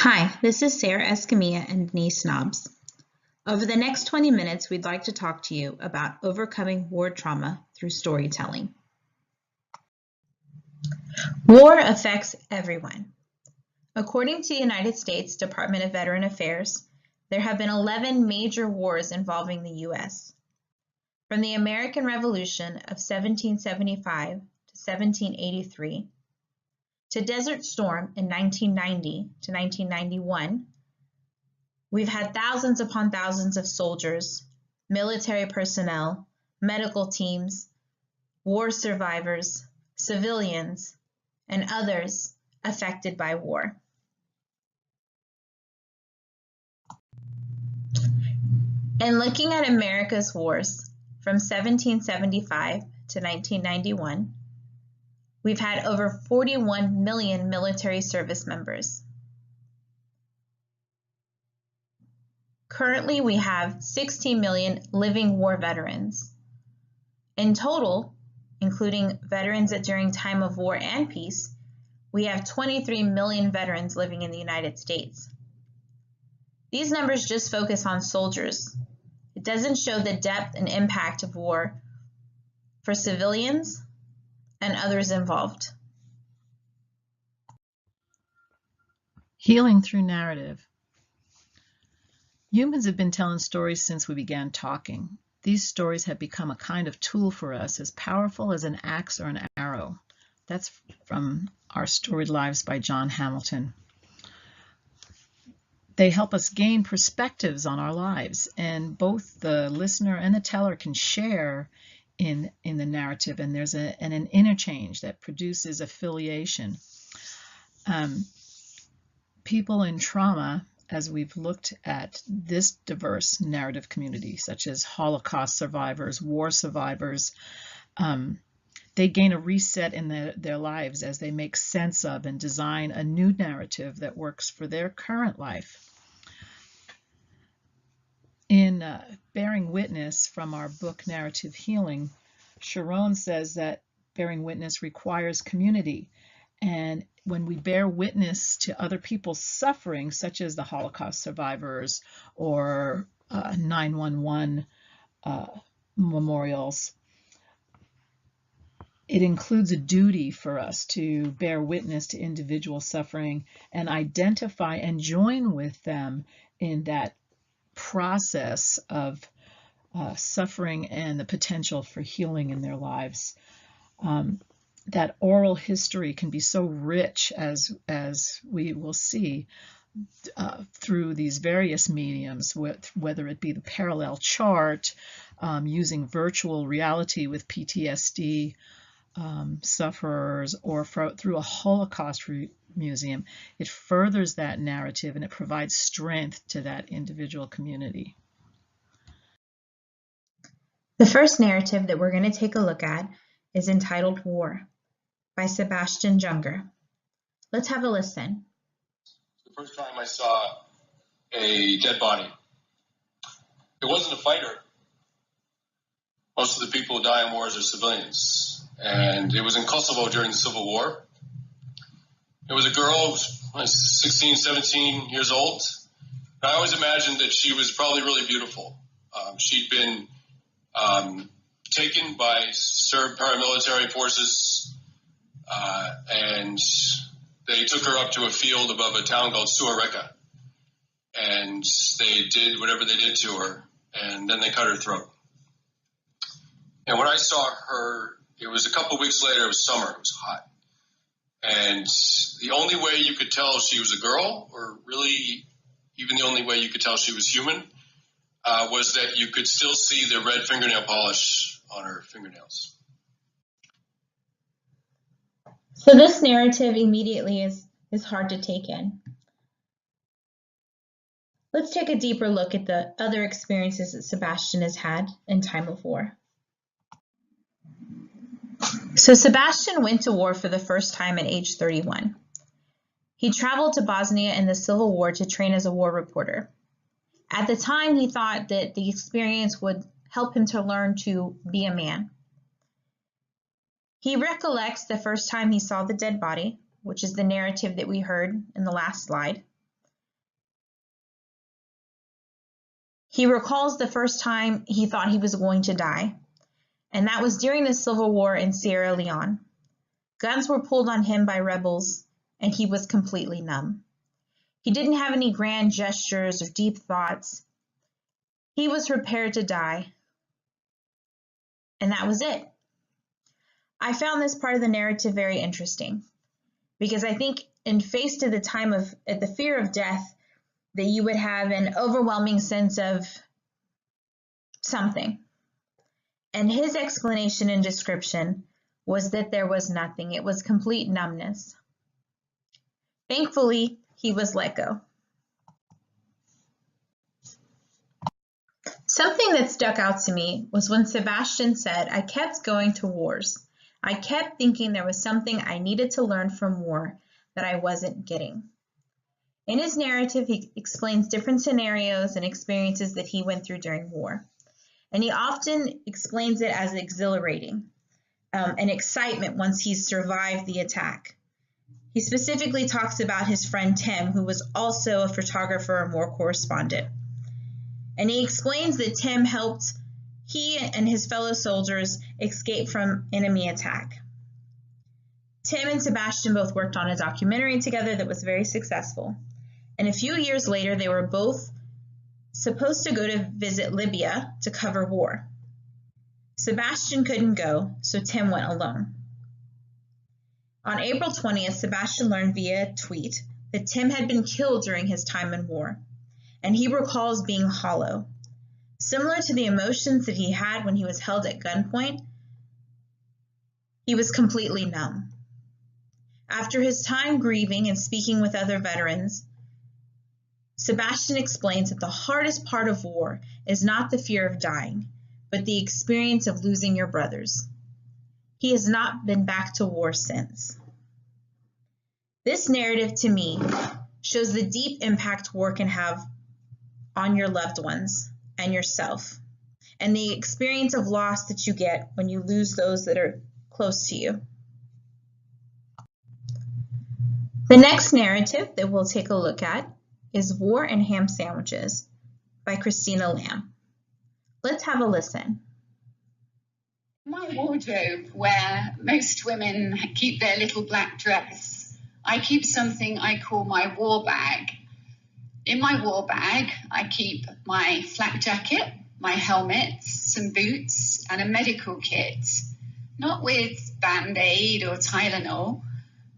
Hi, this is Sara Escamilla and Denise Nobs. Over the next 20 minutes, we'd like to talk to you about overcoming war trauma through storytelling. War affects everyone. According to the United States Department of Veteran Affairs, there have been 11 major wars involving the U.S. From the American Revolution of 1775 to 1783, to Desert Storm in 1990 to 1991, we've had thousands upon thousands of soldiers, military personnel, medical teams, war survivors, civilians, and others affected by war. In looking at America's wars from 1775 to 1991, we've had over 41 million military service members. Currently, we have 16 million living war veterans. In total, including veterans during time of war and peace, we have 23 million veterans living in the United States. These numbers just focus on soldiers. It doesn't show the depth and impact of war for civilians and others involved. Healing through narrative. Humans have been telling stories since we began talking. These stories have become a kind of tool for us, as powerful as an axe or an arrow. That's from Our Storied Lives by John Hamilton. They help us gain perspectives on our lives, and both the listener and the teller can share in the narrative, and there's an interchange that produces affiliation. People in trauma, as we've looked at this diverse narrative community, such as Holocaust survivors, war survivors, they gain a reset in their lives as they make sense of and design a new narrative that works for their current life. In Bearing Witness from our book Narrative Healing, Sharon says that bearing witness requires community. And when we bear witness to other people's suffering, such as the Holocaust survivors or 9/11 memorials, it includes a duty for us to bear witness to individual suffering and identify and join with them in that process of suffering and the potential for healing in their lives. That oral history can be so rich, as we will see through these various mediums, whether it be the parallel chart, using virtual reality with PTSD sufferers, or through a Holocaust museum. It furthers that narrative and it provides strength to that individual community. The first narrative that we're going to take a look at is entitled War by Sebastian Junger. Let's have a listen. The first time I saw a dead body, it wasn't a fighter. Most of the people who die in wars are civilians. And it was in Kosovo during the Civil War. It was a girl, 16, 17 years old. And I always imagined that she was probably really beautiful. She'd been taken by Serb paramilitary forces, and they took her up to a field above a town called Suareka. And they did whatever they did to her, and then they cut her throat. And when I saw her, it was a couple weeks later, it was summer, it was hot. And the only way you could tell she was a girl, or really even the only way you could tell she was human, was that you could still see the red fingernail polish on her fingernails. So this narrative immediately is hard to take in. Let's take a deeper look at the other experiences that Sebastian has had in time of war. So Sebastian went to war for the first time at age 31. He traveled to Bosnia in the Civil War to train as a war reporter. At the time, he thought that the experience would help him to learn to be a man. He recollects the first time he saw the dead body, which is the narrative that we heard in the last slide. He recalls the first time he thought he was going to die, and that was during the civil war in Sierra Leone. Guns were pulled on him by rebels, and he was completely numb. He didn't have any grand gestures or deep thoughts. He was prepared to die, and that was it. I found this part of the narrative very interesting because I think in face to the time of the fear of death, that you would have an overwhelming sense of something. And his explanation and description was that there was nothing. It was complete numbness. Thankfully, he was let go. Something that stuck out to me was when Sebastian said, "I kept going to wars. I kept thinking there was something I needed to learn from war that I wasn't getting." In his narrative, he explains different scenarios and experiences that he went through during war. And he often explains it as exhilarating, an excitement once he's survived the attack. He specifically talks about his friend Tim, who was also a photographer and war correspondent. And he explains that Tim helped he and his fellow soldiers escape from enemy attack. Tim and Sebastian both worked on a documentary together that was very successful. And a few years later, they were both supposed to go to visit Libya to cover war. Sebastian couldn't go, so Tim went alone. On April 20th, Sebastian learned via a tweet that Tim had been killed during his time in war, and he recalls being hollow. Similar to the emotions that he had when he was held at gunpoint, he was completely numb. After his time grieving and speaking with other veterans, Sebastian explains that the hardest part of war is not the fear of dying, but the experience of losing your brothers. He has not been back to war since. This narrative, to me, shows the deep impact war can have on your loved ones and yourself, and the experience of loss that you get when you lose those that are close to you. The next narrative that we'll take a look at is War and Ham Sandwiches by Christina Lamb. Let's have a listen. My wardrobe, where most women keep their little black dress, I keep something I call my war bag. In my war bag, I keep my flak jacket, my helmets, some boots, and a medical kit. Not with Band-Aid or Tylenol,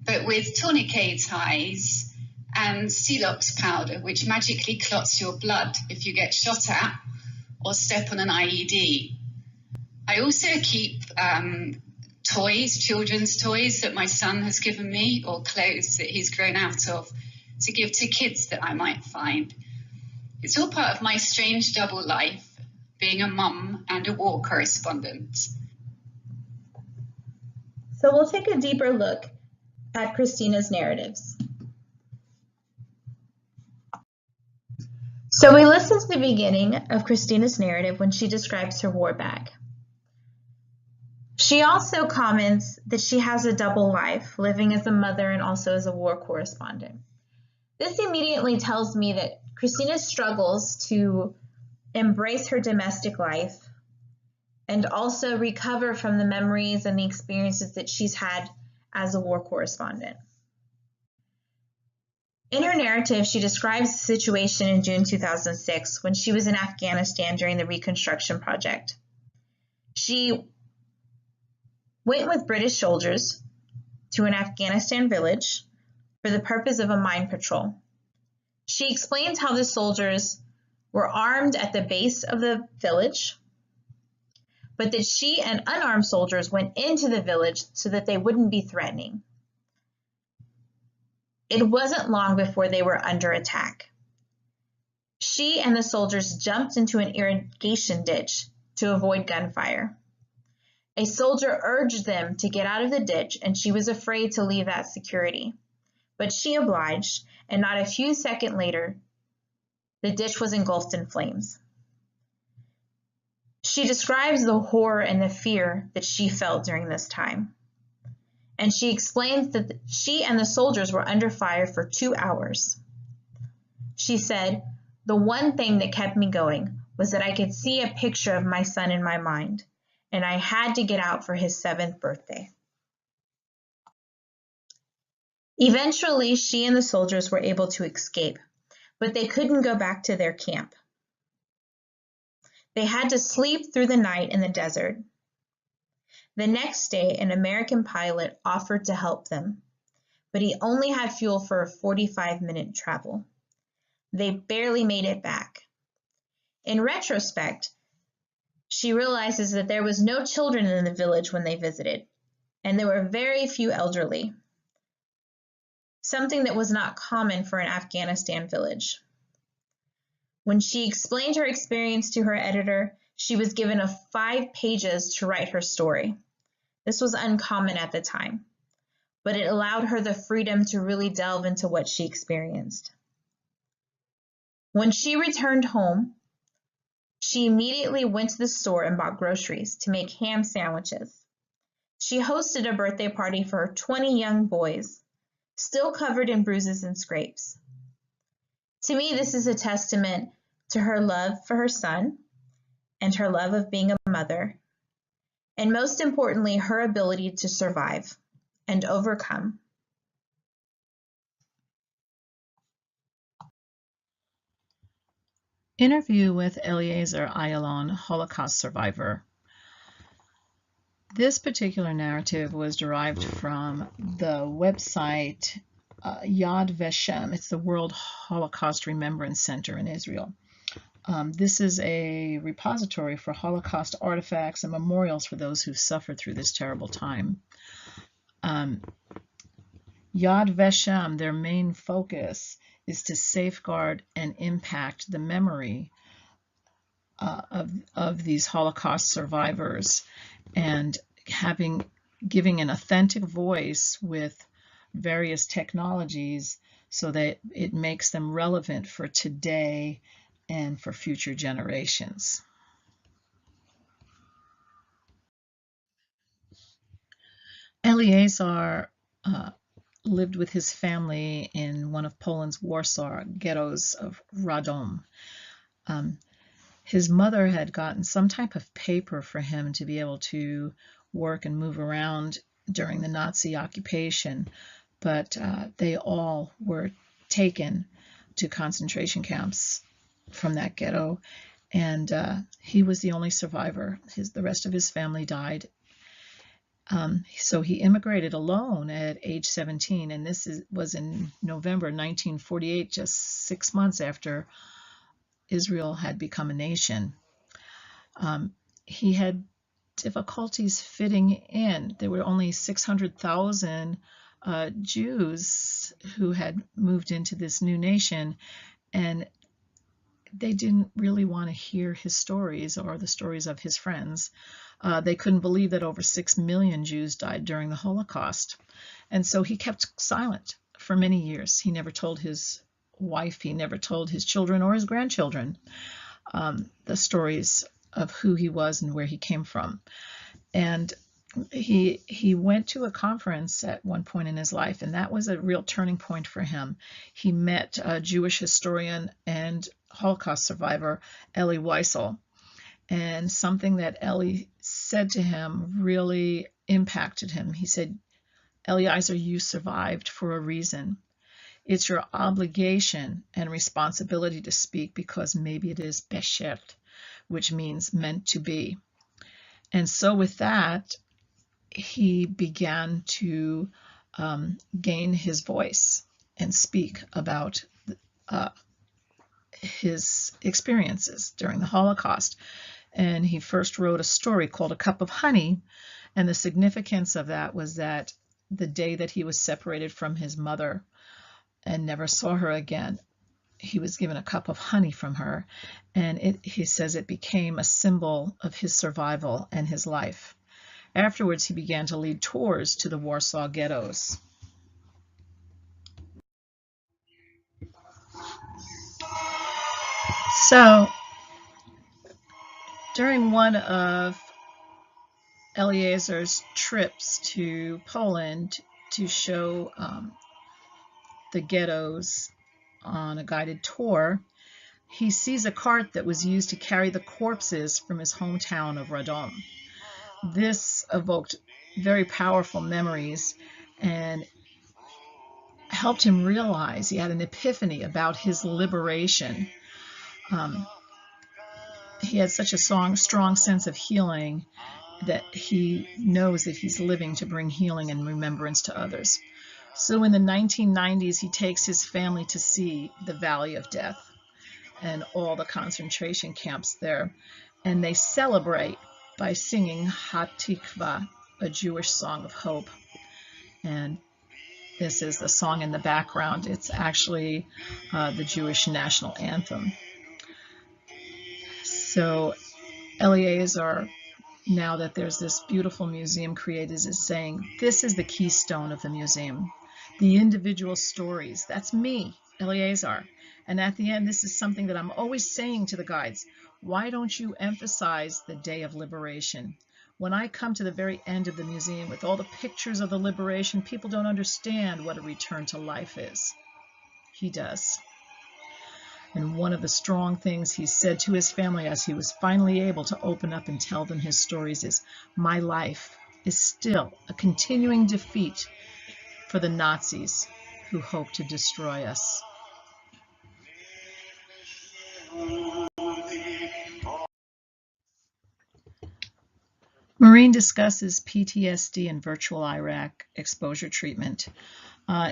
but with tourniquet ties and Celox powder, which magically clots your blood if you get shot at or step on an IED. I also keep toys, children's toys that my son has given me, or clothes that he's grown out of, to give to kids that I might find. It's all part of my strange double life, being a mum and a war correspondent. So we'll take a deeper look at Christina's narratives. So we listened to the beginning of Christina's narrative when she describes her war bag. She also comments that she has a double life, living as a mother and also as a war correspondent. This immediately tells me that Christina struggles to embrace her domestic life and also recover from the memories and the experiences that she's had as a war correspondent. In her narrative, she describes the situation in June 2006 when she was in Afghanistan during the Reconstruction Project. She went with British soldiers to an Afghanistan village for the purpose of a mine patrol. She explains how the soldiers were armed at the base of the village, but that she and unarmed soldiers went into the village so that they wouldn't be threatening. It wasn't long before they were under attack. She and the soldiers jumped into an irrigation ditch to avoid gunfire. A soldier urged them to get out of the ditch, and she was afraid to leave that security. But she obliged, and not a few seconds later, the ditch was engulfed in flames. She describes the horror and the fear that she felt during this time. And she explains that she and the soldiers were under fire for 2 hours. She said, "The one thing that kept me going was that I could see a picture of my son in my mind, and I had to get out for his 7th birthday. Eventually, she and the soldiers were able to escape, but they couldn't go back to their camp. They had to sleep through the night in the desert. The next day, an American pilot offered to help them, but he only had fuel for a 45-minute travel. They barely made it back. In retrospect, she realizes that there was no children in the village when they visited, and there were very few elderly, something that was not common for an Afghanistan village. When she explained her experience to her editor, she was given 5 pages to write her story. This was uncommon at the time, but it allowed her the freedom to really delve into what she experienced. When she returned home, she immediately went to the store and bought groceries to make ham sandwiches. She hosted a birthday party for her 20 young boys, still covered in bruises and scrapes. To me, this is a testament to her love for her son and her love of being a mother, and most importantly, her ability to survive and overcome. Interview with Eliezer A Czar, Holocaust survivor. This particular narrative was derived from the website Yad Vashem. It's the World Holocaust Remembrance Center in Israel. This is a repository for Holocaust artifacts and memorials for those who suffered through this terrible time. Yad Vashem, their main focus is to safeguard and impact the memory of these Holocaust survivors, and giving an authentic voice with various technologies so that it makes them relevant for today and for future generations. Eliezer lived with his family in one of Poland's Warsaw ghettos of Radom. His mother had gotten some type of paper for him to be able to work and move around during the Nazi occupation, but they all were taken to concentration camps from that ghetto, and he was the only survivor. The rest of his family died. So he immigrated alone at age 17, and this was in November 1948, just 6 months after Israel had become a nation. He had difficulties fitting in. There were only 600,000 Jews who had moved into this new nation, and they didn't really want to hear his stories or the stories of his friends. They couldn't believe that over 6 million Jews died during the Holocaust. And so he kept silent for many years. He never told his wife, he never told his children or his grandchildren the stories of who he was and where he came from. And he went to a conference at one point in his life, and that was a real turning point for him. He met a Jewish historian and Holocaust survivor, Elie Wiesel, and something that Elie said to him really impacted him. He said, "Eliezer, you survived for a reason. It's your obligation and responsibility to speak because maybe it is beshert, which means meant to be." And so with that, he began to gain his voice and speak about his experiences during the Holocaust. And he first wrote a story called A Cup of Honey, and the significance of that was that the day that he was separated from his mother and never saw her again, he was given a cup of honey from her, and he says it became a symbol of his survival and his life. Afterwards, he began to lead tours to the Warsaw ghettos. So, during one of Eliezer's trips to Poland to show the ghettos on a guided tour, he sees a cart that was used to carry the corpses from his hometown of Radom. This evoked very powerful memories and helped him realize he had an epiphany about his liberation. He had such a strong sense of healing that he knows that he's living to bring healing and remembrance to others. So in the 1990s, he takes his family to see the Valley of Death and all the concentration camps there. And they celebrate by singing Hatikva, a Jewish song of hope. And this is the song in the background. It's actually the Jewish national anthem. So Eliezer, now that there's this beautiful museum created, is saying, this is the keystone of the museum. The individual stories. That's me, Eliezer. And at the end, this is something that I'm always saying to the guides. Why don't you emphasize the day of liberation? When I come to the very end of the museum with all the pictures of the liberation, people don't understand what a return to life is. He does. And one of the strong things he said to his family as he was finally able to open up and tell them his stories is, my life is still a continuing defeat for the Nazis who hope to destroy us. Maureen discusses PTSD and virtual Iraq exposure treatment.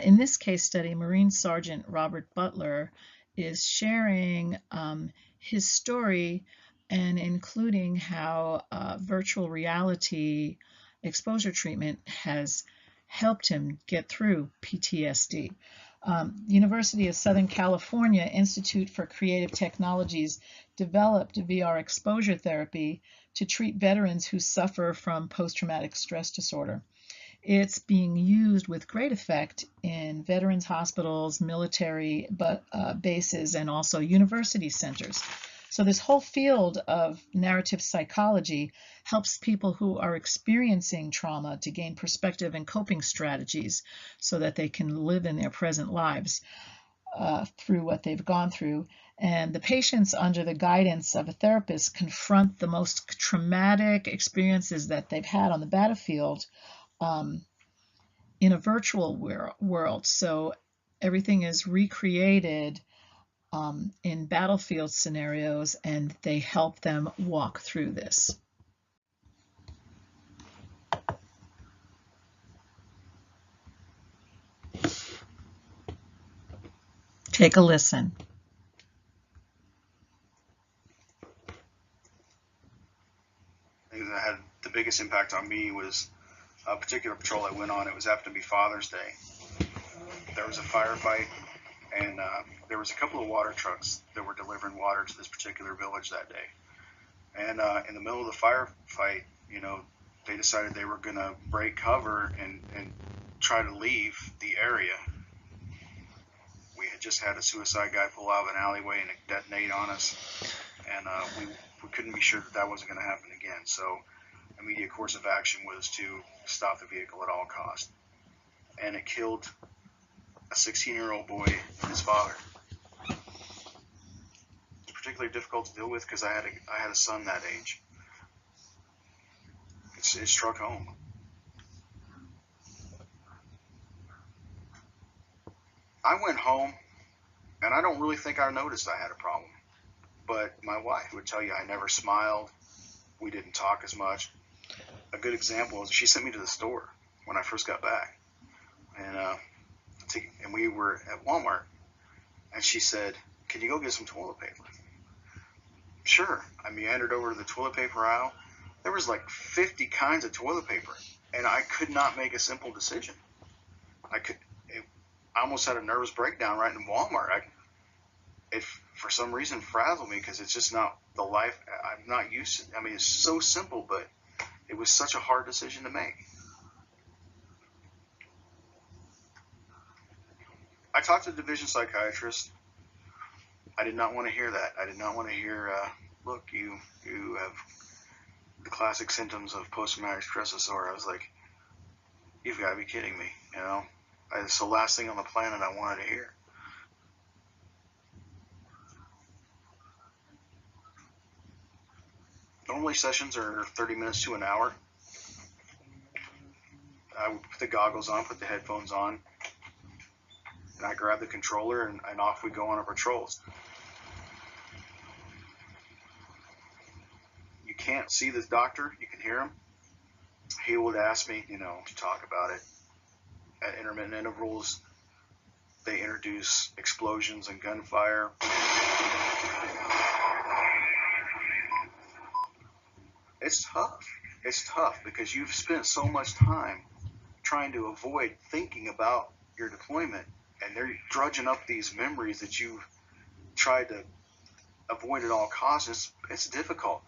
In this case study, Marine Sergeant Robert Butler is sharing his story and including how virtual reality exposure treatment has helped him get through PTSD. University of Southern California Institute for Creative Technologies developed VR exposure therapy to treat veterans who suffer from post-traumatic stress disorder. It's being used with great effect in veterans hospitals, military bases, and also university centers. So this whole field of narrative psychology helps people who are experiencing trauma to gain perspective and coping strategies so that they can live in their present lives through what they've gone through. And the patients, under the guidance of a therapist, confront the most traumatic experiences that they've had on the battlefield in a virtual world. So everything is recreated in battlefield scenarios, and they help them walk through this. Take a listen. I think that had the biggest impact on me was a particular patrol I went on. It was happened to be Father's Day. There was a firefight, and there was a couple of water trucks that were delivering water to this particular village that day. And in the middle of the firefight, you know, they decided they were going to break cover and try to leave the area. We had just had a suicide guy pull out of an alleyway and detonate on us, and we couldn't be sure that that wasn't going to happen again. So immediate course of action was to stop the vehicle at all costs. And it killed a 16-year-old boy and his father. It's particularly difficult to deal with because I had a son that age. It struck home. I went home, and I don't really think I noticed I had a problem. But my wife would tell you I never smiled. We didn't talk as much. A good example is she sent me to the store when I first got back. And we were at Walmart. And she said, "Can you go get some toilet paper?" Sure. I meandered over to the toilet paper aisle. There was like 50 kinds of toilet paper. And I could not make a simple decision. I almost had a nervous breakdown right in Walmart. It for some reason frazzled me because it's just not the life I'm not used to. I mean, it's so simple, but it was such a hard decision to make. I talked to the division psychiatrist. I did not want to hear that. I did not want to hear, look, you have the classic symptoms of post-traumatic stress disorder. I was like, you've got to be kidding me, you know? It's the last thing on the planet I wanted to hear. Normally sessions are 30 minutes to an hour. I would put the goggles on, put the headphones on, and I grab the controller, and off we go on our patrols. You can't see this doctor, you can hear him. He would ask me, to talk about it. At intermittent intervals, they introduce explosions and gunfire. It's tough. It's tough because you've spent so much time trying to avoid thinking about your deployment, and they're drudging up these memories that you've tried to avoid at all costs. It's difficult.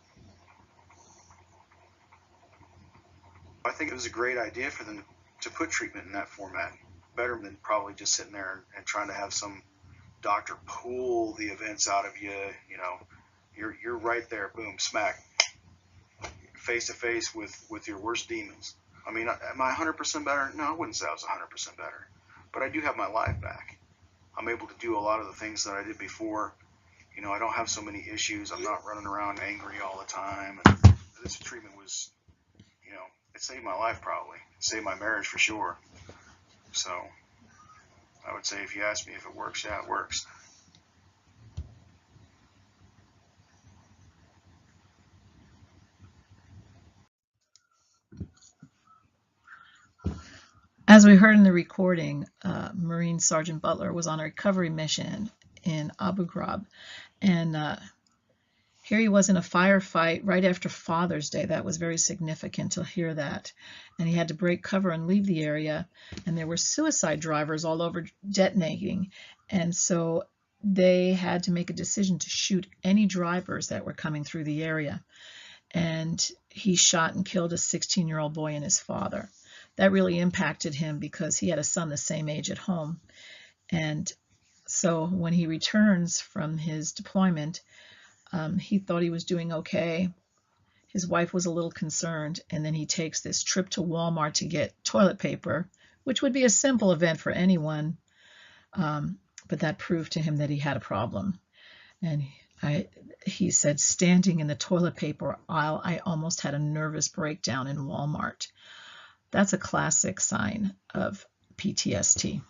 I think it was a great idea for them to put treatment in that format. Better than probably just sitting there and trying to have some doctor pull the events out of you. You're right there, boom, smack, face to face with your worst demons. I mean, am I 100% better? No, I wouldn't say I was 100% better, but I do have my life back. I'm able to do a lot of the things that I did before. I don't have so many issues. I'm not running around angry all the time. And this treatment was, it saved my life probably. It saved my marriage for sure. So I would say if you ask me if it works, yeah, it works. As we heard in the recording, Marine Sergeant Butler was on a recovery mission in Abu Ghraib, and here he was in a firefight right after Father's Day. That was very significant to hear that. And he had to break cover and leave the area, and there were suicide drivers all over detonating, and so they had to make a decision to shoot any drivers that were coming through the area. And he shot and killed a 16-year-old boy and his father. That really impacted him because he had a son the same age at home. And so when he returns from his deployment, he thought he was doing okay. His wife was a little concerned, and then he takes this trip to Walmart to get toilet paper, which would be a simple event for anyone, but that proved to him that he had a problem. And he said, standing in the toilet paper aisle, I almost had a nervous breakdown in Walmart. That's a classic sign of PTSD.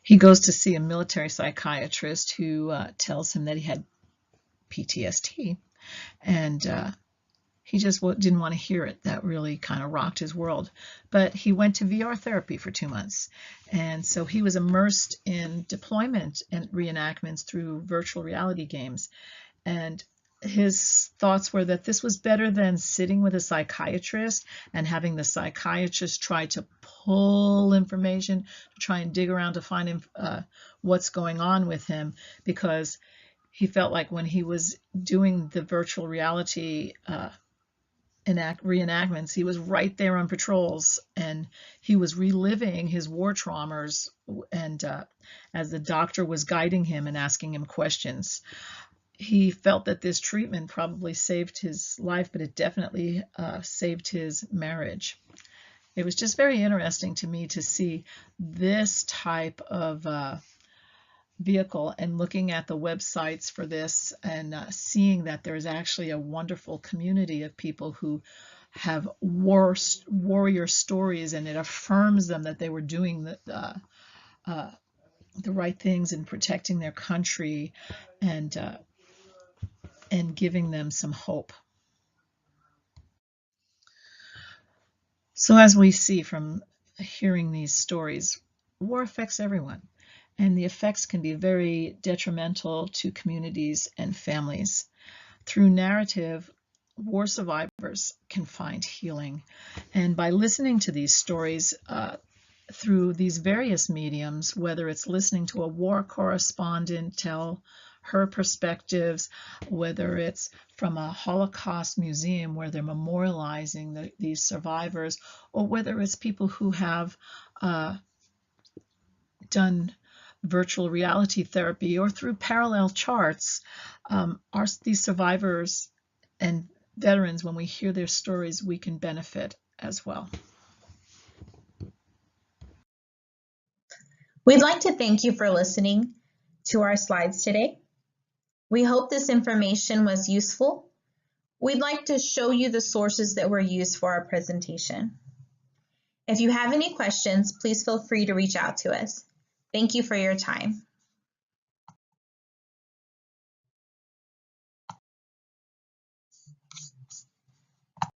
He goes to see a military psychiatrist who tells him that he had PTSD, and he just didn't want to hear it. That really kind of rocked his world. But he went to VR therapy for 2 months, and so he was immersed in deployment and reenactments through virtual reality games. And his thoughts were that this was better than sitting with a psychiatrist and having the psychiatrist try to pull information, to try and dig around to find what's going on with him, because he felt like when he was doing the virtual reality reenactments, he was right there on patrols, and he was reliving his war traumas, and as the doctor was guiding him and asking him questions. He felt that this treatment probably saved his life, but it definitely saved his marriage. It was just very interesting to me to see this type of vehicle and looking at the websites for this and seeing that there's actually a wonderful community of people who have warrior stories, and it affirms them that they were doing the right things in protecting their country and giving them some hope. So as we see from hearing these stories, war affects everyone, and the effects can be very detrimental to communities and families. Through narrative, war survivors can find healing, and by listening to these stories through these various mediums, whether it's listening to a war correspondent tell her perspectives, whether it's from a Holocaust museum where they're memorializing these survivors, or whether it's people who have done virtual reality therapy, or through parallel charts, these survivors and veterans, when we hear their stories, we can benefit as well. We'd like to thank you for listening to our slides today. We hope this information was useful. We'd like to show you the sources that were used for our presentation. If you have any questions, please feel free to reach out to us. Thank you for your time.